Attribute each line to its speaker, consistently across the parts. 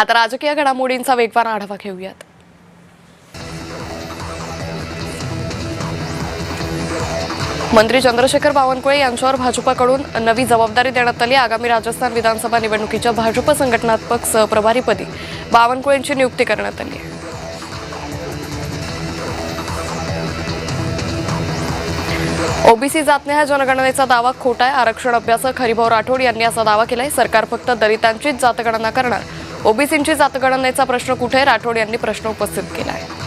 Speaker 1: आता राजकीय घडामोडींचा वेगवान आढावा घेऊयात। मंत्री चंद्रशेखर बावनकुळे यांच्यावर भाजपकडून नवी जबाबदारी देण्यात आली। आगामी राजस्थान विधानसभा निवडणुकीच्या भाजप संघटनात्मक सहप्रभारीपदी बावनकुळेंची नियुक्ती करण्यात आली आहे। ओबीसी जातन्याय जनगणनेचा दावा खोटा आहे। आरक्षण अभ्यासक हरिभाऊ राठोड यांनी असा दावा केलाय। सरकार फक्त दलितांचीच जातगणना करणार, ओबीसींची जातगणनेचा प्रश्न कुठे? राठोड यांनी प्रश्न उपस्थित केला आहे।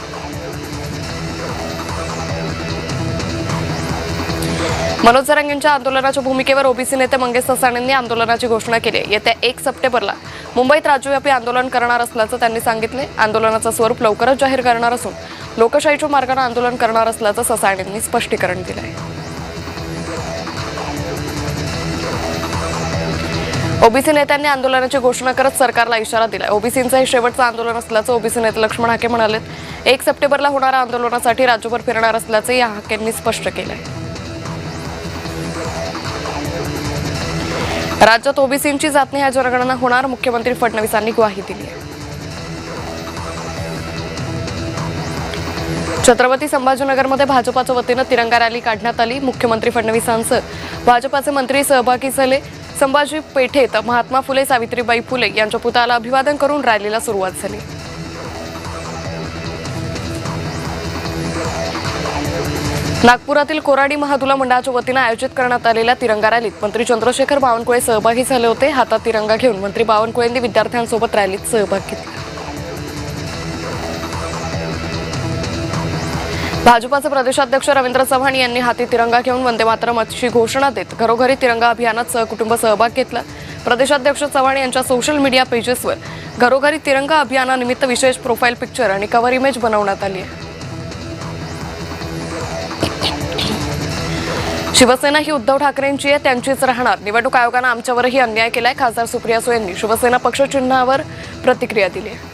Speaker 1: मनोज जरांगेंच्या आंदोलनाच्या भूमिकेवर ओबीसी नेते मंगेश ससाणेंनी आंदोलनाची घोषणा केली आहे। येत्या 1 सप्टेंबरला मुंबईत राज्यव्यापी आंदोलन करणार असल्याचं त्यांनी सांगितले। आंदोलनाचं स्वरूप लवकरच जाहीर करणार असून लोकशाहीच्या मार्गाने आंदोलन करणार असल्याचं ससाणेंनी स्पष्टीकरण दिलं आहे। ओबीसी नेत्यांनी आंदोलनाची घोषणा करत सरकारला इशारा दिलाय। ओबीसींचं हे शेवटचं आंदोलन असल्याचं ओबीसी नेते लक्ष्मण हाके म्हणाले। 1 सप्टेंबरला होणाऱ्या आंदोलनासाठी राज्यभर फिरणार असल्याचं या हाकेंनी स्पष्ट केलंय। राज्यात ओबीसींची जातन्याय जनगणना होणार, मुख्यमंत्री फडणवीसांनी ग्वाही दिली आहे। छत्रपती संभाजीनगरमध्ये भाजपाच्या वतीनं तिरंगा रॅली काढण्यात आली। मुख्यमंत्री फडणवीसांसह भाजपाचे मंत्री सहभागी झाले। संभाजी पेठेत महात्मा फुले सावित्रीबाई फुले यांच्या पुतळ्याला अभिवादन करून रॅलीला सुरुवात झाली। नागपुरातील कोराडी महादुला मंडळाच्या वतीनं आयोजित करण्यात आलेल्या तिरंगा रॅलीत मंत्री चंद्रशेखर बावनकुळे सहभागी झाले होते। हातात तिरंगा घेऊन मंत्री बावनकुळेंनी विद्यार्थ्यांसोबत रॅलीत सहभाग घेतला। भाजपाचे प्रदेशाध्यक्ष रवींद्र चव्हाण यांनी हाती तिरंगा घेऊन वंदे मातरम अशी घोषणा देत घरोघरी तिरंगा अभियानात सहकुटुंब सहभाग घेतला। प्रदेशाध्यक्ष चव्हाण यांच्या सोशल मीडिया पेजेसवर घरोघरी तिरंगा अभियानानिमित्त विशेष प्रोफाईल पिक्चर आणि कव्हर इमेज बनवण्यात आली आहे। शिवसेना ही उद्धव ठाकरेंची आहे, त्यांचीच राहणार। निवडणूक आयोगाने आमच्यावरही अन्याय केलाय। खासदार सुप्रिया सुळे यांनी शिवसेना पक्ष चिन्हावर प्रतिक्रिया दिली आहे।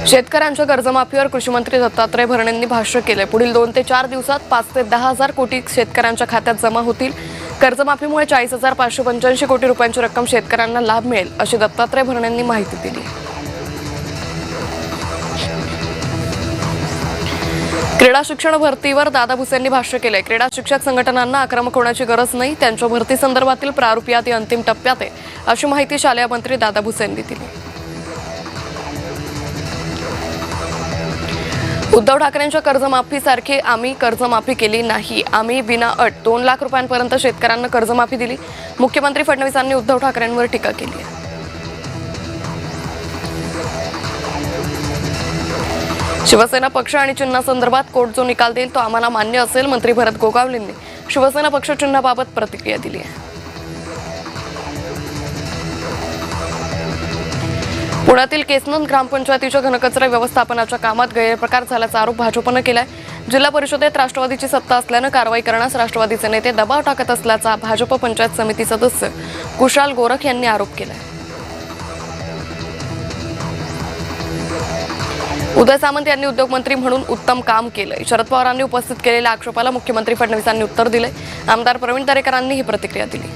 Speaker 1: शेतकऱ्यांच्या कर्जमाफीवर कृषीमंत्री दत्तात्रय भरणेंनी भाष्य केले। पुढील 2 ते 4 दिवसात 5 ते 10 हजार कोटी शेतकऱ्यांच्या खात्यात जमा होतील। कर्जमाफीमुळे 40,585 कोटी रुपयांची रक्कम शेतकऱ्यांना लाभ मिळेल, अशी दत्तात्रय भरणेंनी माहिती दिली। क्रीडा शिक्षण भरतीवर दादा भुसेंनी भाष्य केले। क्रीडा शिक्षक संघटनांना आक्रमक होण्याची गरज नाही, त्यांच्या भरती संदर्भातील प्रारूप यादी अंतिम टप्प्यात आहे, अशी माहिती शालेय मंत्री दादा भुसेंनी दिली। उद्धव ठाकरेंच्या कर्जमाफीसारखी आम्ही कर्जमाफी केली नाही। आम्ही विना अट 2 लाख रुपयांपर्यंत शेतकऱ्यांना कर्जमाफी दिली। मुख्यमंत्री फडणवीसांनी उद्धव ठाकरेंवर टीका केली आहे। शिवसेना पक्ष आणि चिन्हासंदर्भात कोर्ट जो निकाल देईल तो आम्हाला मान्य असेल, मंत्री भरत गोगावलेंनी शिवसेना पक्ष चिन्हाबाबत प्रतिक्रिया दिली आहे। पुण्यातील केसनंद ग्रामपंचायतीच्या घनकचरा व्यवस्थापनाच्या कामात गैरप्रकार झाल्याचा आरोप भाजपनं केलाय। जिल्हा परिषदेत राष्ट्रवादीची सत्ता असल्यानं कारवाई करण्यास राष्ट्रवादीचे नेते दबाव टाकत असल्याचा भाजप पंचायत समिती सदस्य कुशाल गोरख यांनी आरोप केलाय। उदय सामंत यांनी उद्योगमंत्री म्हणून उत्तम काम केलंय। शरद पवारांनी उपस्थित केलेल्या आक्षेपाला मुख्यमंत्री फडणवीसांनी उत्तर दिले। आमदार प्रवीण दरेकरांनी ही प्रतिक्रिया दिली।